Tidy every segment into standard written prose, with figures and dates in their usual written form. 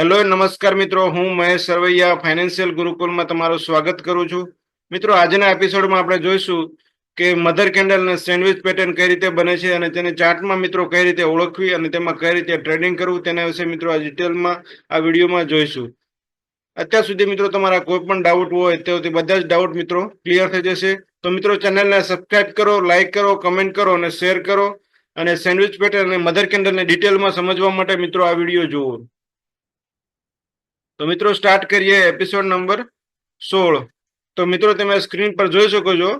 Hello નમસ્કાર મિત્રો, હું મહેશ સરવૈયા ફાઇનાન્શિયલ ગુરુકુલમાં તમારું સ્વાગત કરું છું. મિત્રો, આજના એપિસોડમાં આપણે જોઈશું કે મધર કેન્ડલ અને સેન્ડવિચ પેટર્ન કઈ રીતે બને છે અને તેને ચાર્ટમાં મિત્રો કઈ રીતે ઓળખવી અને તેમાં કઈ રીતે ટ્રેડિંગ કરવું તેના વિશે મિત્રો આ ડિટેલમાં આ વિડીયોમાં જોઈશું. અત્યાર સુધી મિત્રો તમારા કોઈ પણ ડાઉટ હોય તો તે બધા જ ડાઉટ મિત્રો ક્લિયર થઈ જશે. તો મિત્રો ચેનલને સબસ્ક્રાઇબ કરો, લાઈક કરો, કમેન્ટ કરો અને શેર કરો. અને સેન્ડવિચ પેટર્ન અને મધર કેન્ડલને ડિટેલમાં સમજવા માટે મિત્રો આ વિડીયો જુઓ. તો મિત્રો સ્ટાર્ટ કરીએ એપિસોડ નંબર 16. તો મિત્રો તમે સ્ક્રીન પર જોઈ શકો છો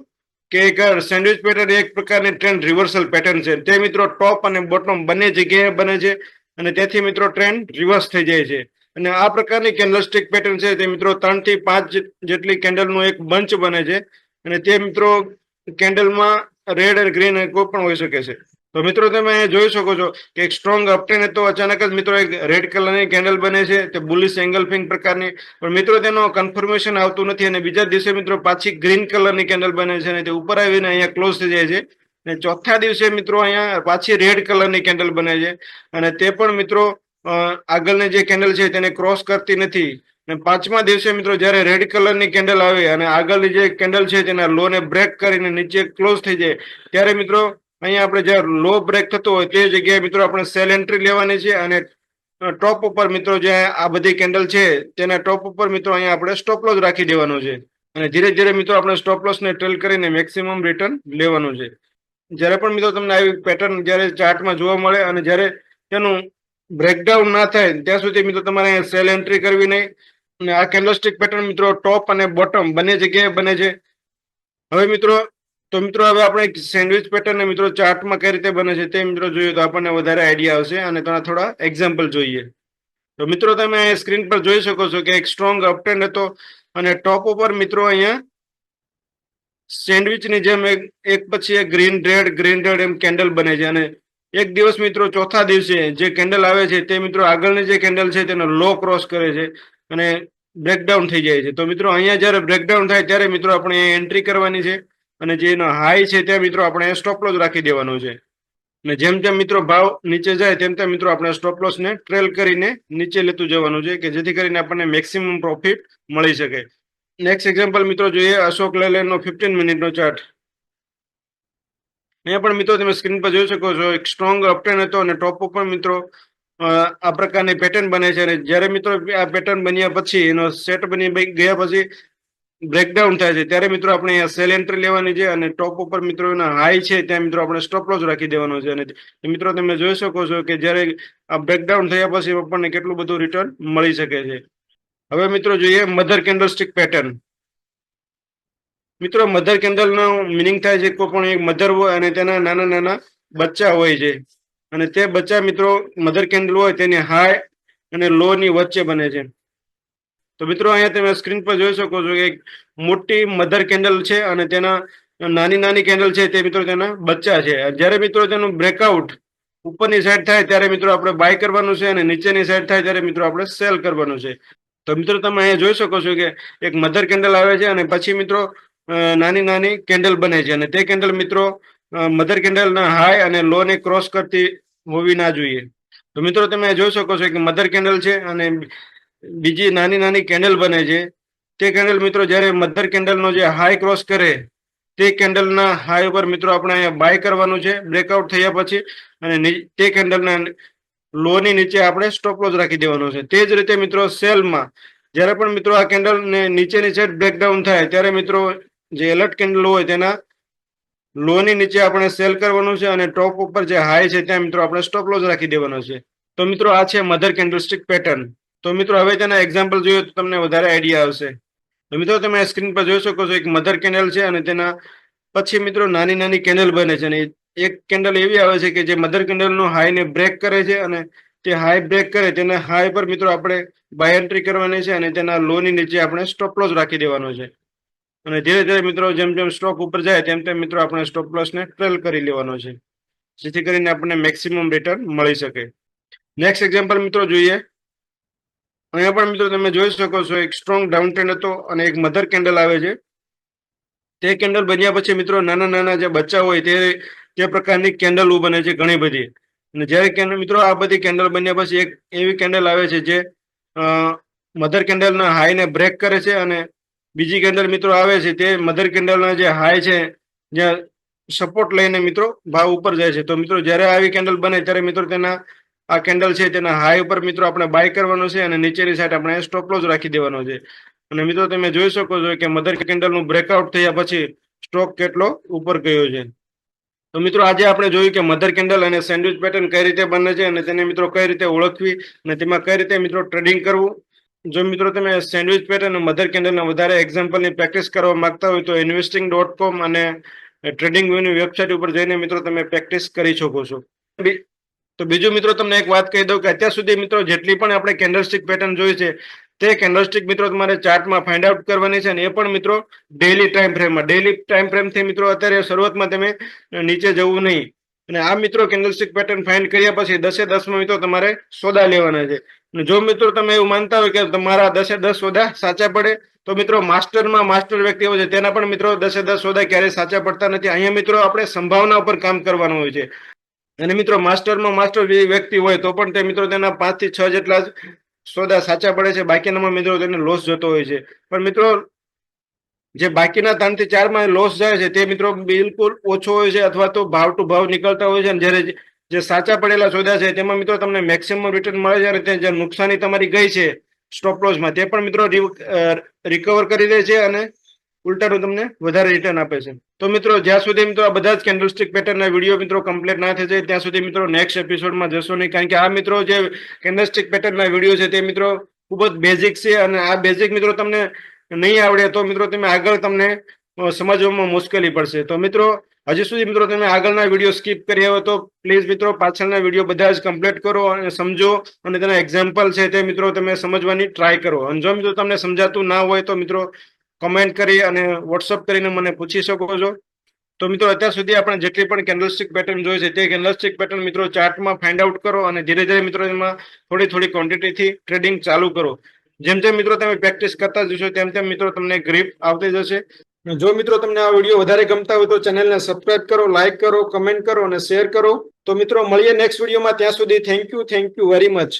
કે એક સેન્ડવિચ પેટર્ન એક પ્રકારની ટ્રેન્ડ રિવર્સલ પેટર્ન છે. તે મિત્રો ટોપ અને બોટમ બંને જગ્યાએ બને છે અને તેથી મિત્રો ટ્રેન્ડ રિવર્સ થઈ જાય છે. અને આ પ્રકારની કેન્ડલસ્ટિક પેટર્ન છે તે મિત્રો 3 થી 5 જેટલી કેન્ડલનું એક બંચ બને છે અને તે મિત્રો કેન્ડલમાં રેડ અને ગ્રીન કોઈ પણ હોઈ શકે છે. તો મિત્રો તમે જોઈ શકો છો કે એક સ્ટ્રોંગ અપટ્રેન્ડ હતો, અચાનક જ મિત્રો એક રેડ કલરની કેન્ડલ બને છે, તે બુલિશ એંગલ્ફિંગ પ્રકારની. પણ મિત્રો તેનો કન્ફર્મેશન આવતું નથી અને બીજા દિવસે મિત્રો પાછી ગ્રીન કલરની કેન્ડલ બને છે અને તે ઉપર આવીને અહીંયા ક્લોઝ થઈ જાય છે. અને ચોથા દિવસે મિત્રો અહીંયા પાછી રેડ કલરની કેન્ડલ બને છે અને તે પણ મિત્રો આગળની જે કેન્ડલ છે તેને ક્રોસ કરતી નથી. અને પાંચમા દિવસે મિત્રો જ્યારે રેડ કલરની કેન્ડલ આવે અને આગળની જે કેન્ડલ છે તેના લો ને બ્રેક કરીને નીચે ક્લોઝ થઈ જાય ત્યારે મિત્રો અહીંયા આપણે જે લો બ્રેક થતો હોય તે જગ્યાએ મિત્રો આપણે સેલ એન્ટ્રી લેવાની છે અને ટોપ ઉપર મિત્રો જે આ બધી કેન્ડલ છે તેના ટોપ ઉપર મિત્રો અહીંયા આપણે સ્ટોપ લોસ રાખી દેવાનું છે અને ધીરે ધીરે મિત્રો આપણે સ્ટોપ લોસ ને ટ્રેલ કરીને મેક્સિમમ રિટર્ન લેવાનું છે. જ્યારે પણ મિત્રો તમને આવી પેટર્ન જ્યારે ચાર્ટમાં જોવા મળે અને જ્યારે તેનું બ્રેકડાઉન ના થાય ત્યાં સુધી મિત્રો તમારે સેલ એન્ટ્રી કરવી નહીં. અને આ કેન્ડલસ્ટિક પેટર્ન મિત્રો ટોપ અને બોટમ બંને જગ્યાએ બને છે. હવે મિત્રો હવે આપણે સેન્ડવિચ પેટર્ન મિત્રો ચાર્ટમાં કઈ રીતે બને છે તે મિત્રો જોઈએ તો આપણને વધારે આઈડિયા આવશે અને થોડા એક્ઝામ્પલ જોઈએ. તો મિત્રો તમે સ્ક્રીન પર જોઈ શકો છો કે એક સ્ટ્રોંગ અપટ્રેન્ડ હતો અને ટોપ ઉપર મિત્રો અહીંયા સેન્ડવિચની જેમ એક પછી એક ગ્રીન રેડ એમ કેન્ડલ બને છે અને એક દિવસ મિત્રો ચોથા દિવસે જે કેન્ડલ આવે છે તે મિત્રો આગળની જે કેન્ડલ છે તેનો લો ક્રોસ કરે છે અને બ્રેકડાઉન થઈ જાય છે. તો મિત્રો અહીંયા જ્યારે બ્રેકડાઉન થાય ત્યારે મિત્રો આપણે એન્ટ્રી કરવાની છે અને જે એનો હાઈ છે ત્યાં મિત્રો આપણે સ્ટોપ લોસ રાખી દેવાનો છે. અને જેમ જેમ મિત્રો ભાવ નીચે જાય તેમ તેમ મિત્રો આપણે સ્ટોપ લોસ ને ટ્રેલ કરીને નીચે લેતું જવાનું છે કે જેથી કરીને આપણને મેક્સિમમ પ્રોફિટ મળી શકે. નેક્સ્ટ એક્ઝામ્પલ મિત્રો જોઈએ અશોક લેલેન્ડનો 15 મિનિટનો ચાર્ટ. અહીંયા પણ મિત્રો તમે સ્ક્રીન પર જોઈ શકો છો એક સ્ટ્રોંગ અપટ્રેન્ડ હતો અને ટોપ ઉપર મિત્રો આ પ્રકારની પેટર્ન બને છે અને જ્યારે મિત્રો આ પેટર્ન બન્યા પછી એનો સેટ બની ગયા પછી બ્રેકડાઉન થાય છે ત્યારે મિત્રો આપણે અહીંયા સેલ એન્ટ્રી લેવાની છે અને ટોપ ઉપર મિત્રો એના હાઈ છે ત્યાં મિત્રો આપણે સ્ટોપ લોસ રાખી દેવાનો છે. અને મિત્રો તમે જોઈ શકો છો કે જ્યારે આ બ્રેકડાઉન થયા પછી આપણને કેટલું બધું રિટર્ન મળી શકે છે. હવે મિત્રો જોઈએ મધર કેન્ડલસ્ટિક પેટર્ન. મિત્રો મધર કેન્ડલનો મિનિંગ થાય છે કોઈ પણ એક મધર હોય અને તેના નાના નાના બચ્ચા હોય છે અને તે બચ્ચા મિત્રો મધર કેન્ડલ હોય તેની હાઈ અને લો ની વચ્ચે બને છે. તો મિત્રો અહીંયા તમે સ્ક્રીન પર જોઈ શકો છો કે એક મોટી મધર કેન્ડલ છે અને તેના નાની કેન્ડલ છે તે મિત્રો તેના બચ્ચા છે. જ્યારે મિત્રો તેનું બ્રેકઆઉટ ઉપરની સાઈડ થાય ત્યારે મિત્રો આપણે બાય કરવાનું છે અને નીચેની સાઈડ થાય ત્યારે મિત્રો આપણે સેલ કરવાનું છે. તો મિત્રો તમે અહીંયા જોઈ શકો છો કે એક મધર કેન્ડલ આવે છે અને પછી મિત્રો નાની કેન્ડલ બને છે અને તે કેન્ડલ મિત્રો મધર કેન્ડલના હાઈ અને લો ને ક્રોસ કરતી હોવી ના જોઈએ. તો મિત્રો તમે જોઈ શકો છો કે મધર કેન્ડલ છે અને બીજી નાની કેન્ડલ બને છે. તે કેન્ડલ મિત્રો જ્યારે મધર કેન્ડલનો જે હાઈ ક્રોસ કરે તે કેન્ડલના હાઈ ઉપર મિત્રો આપણે અહીંયા બાય કરવાનું છે બ્રેકઆઉટ થયા પછી અને તે કેન્ડલના લો ની નીચે આપણે સ્ટોપ લોસ રાખી દેવાનો છે. તે જ રીતે મિત્રો સેલમાં જ્યારે પણ મિત્રો આ કેન્ડલ ને નીચેની સાઈડ બ્રેકડાઉન થાય ત્યારે મિત્રો જે એલર્ટ કેન્ડલ હોય તેના લો ની નીચે આપણે સેલ કરવાનું છે અને ટોપ ઉપર જે હાઈ છે ત્યાં મિત્રો આપણે સ્ટોપ લોસ રાખી દેવાનો છે. તો મિત્રો આ છે મધર કેન્ડલસ્ટિક પેટર્ન. તો મિત્રો હવે તેના એક્ઝામ્પલ જોઈએ તો તમને વધારે આઈડિયા આવશે. તો મિત્રો તમે સ્ક્રીન પર જોઈ શકો છો એક મધર કેન્ડલ છે અને તેના પછી મિત્રો નાની કેન્ડલ બને છે અને એક કેન્ડલ એવી આવે છે કે જે મધર કેન્ડલનો હાઈ ને બ્રેક કરે છે અને તે હાઈ બ્રેક કરે તેના હાઈ પર મિત્રો આપણે બાય એન્ટ્રી કરવાની છે અને તેના લો ની નીચે આપણે સ્ટોપ લોસ રાખી દેવાનો છે. અને ધીરે ધીરે મિત્રો જેમ જેમ સ્ટોક ઉપર જાય તેમ તેમ મિત્રો આપણે સ્ટોપ લોસ ને ટ્રેલ કરી લેવાનો છે જેથી કરીને આપણને મેક્સિમમ રિટર્ન મળી શકે. નેક્સ્ટ એક્ઝામ્પલ મિત્રો જોઈએ. અહીંયા પણ મિત્રો તમે જોઈ શકો છો એક સ્ટ્રોંગ ડાઉન ટ્રેન્ડ હતો અને એક મધર કેન્ડલ આવે છે. તે કેન્ડલ બન્યા પછી મિત્રો નાના જે બચ્ચા હોય તે પ્રકારની કેન્ડલ બને છે ઘણી બધી. અને જ્યારે મિત્રો આ બધી કેન્ડલ બન્યા પછી એક એવી કેન્ડલ આવે છે જે મધર કેન્ડલના હાઈને બ્રેક કરે છે અને બીજી કેન્ડલ મિત્રો આવે છે તે મધર કેન્ડલના જે હાઈ છે જ્યાં સપોર્ટ લઈને મિત્રો ભાવ ઉપર જાય છે. તો મિત્રો જ્યારે આવી કેન્ડલ બને ત્યારે મિત્રો તેના આ કેન્ડલ છે તેના હાઈ ઉપર મિત્રો આપણે બાય કરવાનો છે અને નીચેની સાઈડ આપણે સ્ટોપ લોસ રાખી દેવાનો છે. અને મિત્રો તમે જોઈ શકો છો કે મધર કેન્ડલનું બ્રેકઆઉટ થયા પછી સ્ટોક કેટલો ઉપર ગયો છે. તો મિત્રો આજે આપણે જોયું કે મધર કેન્ડલ અને સેન્ડવિચ પેટર્ન કઈ રીતે બને છે અને તેને મિત્રો કઈ રીતે ઓળખવી અને તેમાં કઈ રીતે મિત્રો ટ્રેડિંગ કરવું. જો મિત્રો તમે સેન્ડવિચ પેટર્ન અને મધર કેન્ડલના વધારે એક્ઝામ્પલની પ્રેક્ટિસ કરવા માંગતા હોય તો investing.com અને ટ્રેડિંગ વ્યૂની વેબસાઇટ ઉપર જઈને મિત્રો તમે પ્રેક્ટિસ કરી શકો છો. તો બીજું મિત્રો તમને એક વાત કહી દઉં કે અત્યાર સુધી મિત્રો જેટલી પણ આપણે કેન્ડલસ્ટિક પેટર્ન જોઈ છે તે કેન્ડલસ્ટિક મિત્રો તમારે ચાર્ટમાં ફાઇન્ડ આઉટ કરવાની છે અને એ પણ મિત્રો ડેઈલી ટાઈમ ફ્રેમમાં. ડેઈલી ટાઈમ ફ્રેમથી મિત્રો અત્યારે શરૂઆતમાં તમે નીચે જવું નહીં. અને આ મિત્રો કેન્ડલસ્ટિક પેટર્ન ફાઇન્ડ કર્યા પછી 10 મિત્રો તમારે સોદા લેવાના છે. અને જો મિત્રો તમે એવું માનતા હોય કે તમારા 10 સોદા સાચા પડે તો મિત્રો માસ્ટરમાં માસ્ટર વ્યક્તિઓ છે તેના પણ મિત્રો 10 સોદા ક્યારેય સાચા પડતા નથી. અહીંયા મિત્રો આપણે સંભાવના ઉપર કામ કરવાનું હોય છે. અને મિત્રો માસ્ટરમાં માસ્ટર વ્યક્તિ હોય તો પણ તે મિત્રો તેના 5 થી 6 જેટલા જ સોદા સાચા પડે છે, બાકીનામાં મિત્રો તેને લોસ જતો હોય છે. પણ મિત્રો જે બાકીના 3 થી 4 માં લોસ જાય છે તે મિત્રો બિલકુલ ઓછો હોય છે અથવા તો ભાવ ટુ ભાવ નીકળતા હોય છે. અને જ્યારે જે સાચા પડેલા સોદા છે તેમાં મિત્રો તમને મેક્સિમમ રિટર્ન મળે છે અને તે જે નુકસાની તમારી ગઈ છે સ્ટોપ લોસમાં તે પણ મિત્રો રિકવર કરી દે છે અને ઉલટાનું તમને વધારે રિટર્ન આપે છે. તો મિત્રો જ્યાં સુધી મિત્રો આ બધા જ કેન્ડલસ્ટિક પેટર્નના વિડીયો મિત્રો કમ્પ્લીટ ના થઈ જાય ત્યાં સુધી મિત્રો નેક્સ્ટ એપિસોડમાં જશો નહીં. કારણ કે આ મિત્રો જે કેન્ડલસ્ટિક પેટર્નના વિડીયો છે તે મિત્રો ખૂબ જ બેઝિક છે અને આ બેઝિક મિત્રો તમને નહીં આવડે તો મિત્રો તમે આગળ તમને સમજવામાં મુશ્કેલી પડશે. તો મિત્રો હજી સુધી મિત્રો તમે આગળના વિડીયો સ્કીપ કર્યા હોય તો પ્લીઝ મિત્રો પાછળના વિડીયો બધા જ કમ્પ્લીટ કરો અને સમજો અને તેના એક્ઝામ્પલ છે તે મિત્રો તમે સમજવાની ટ્રાય કરો. અને જો મિત્રો તમને સમજાતું ના હોય તો મિત્રો કમેન્ટ કરી અને વોટ્સઅપ કરીને મને પૂછી શકો છો. તો મિત્રો અત્યાર સુધી આપણે જેટલી પણ કેન્ડલસ્ટિક પેટર્ન જોઈ છે તે કેન્ડલસ્ટિક પેટર્ન મિત્રો ચાર્ટમાં ફાઇન્ડ આઉટ કરો અને ધીરે ધીરે મિત્રો એમાં થોડી ક્વોન્ટિટીથી ટ્રેડિંગ ચાલુ કરો. જેમ જેમ મિત્રો તમે પ્રેક્ટિસ કરતા જશો તેમ તેમ મિત્રો તમને ગ્રીપ આવતી જશે. જો મિત્રો તમને આ વિડીયો વધારે ગમતા હોય તો ચેનલને સબસ્ક્રાઇબ કરો, લાઇક કરો, કમેન્ટ કરો અને શેર કરો. તો મિત્રો મળીએ નેક્સ્ટ વિડીયોમાં. ત્યાં સુધી થેન્ક યુ વેરી મચ.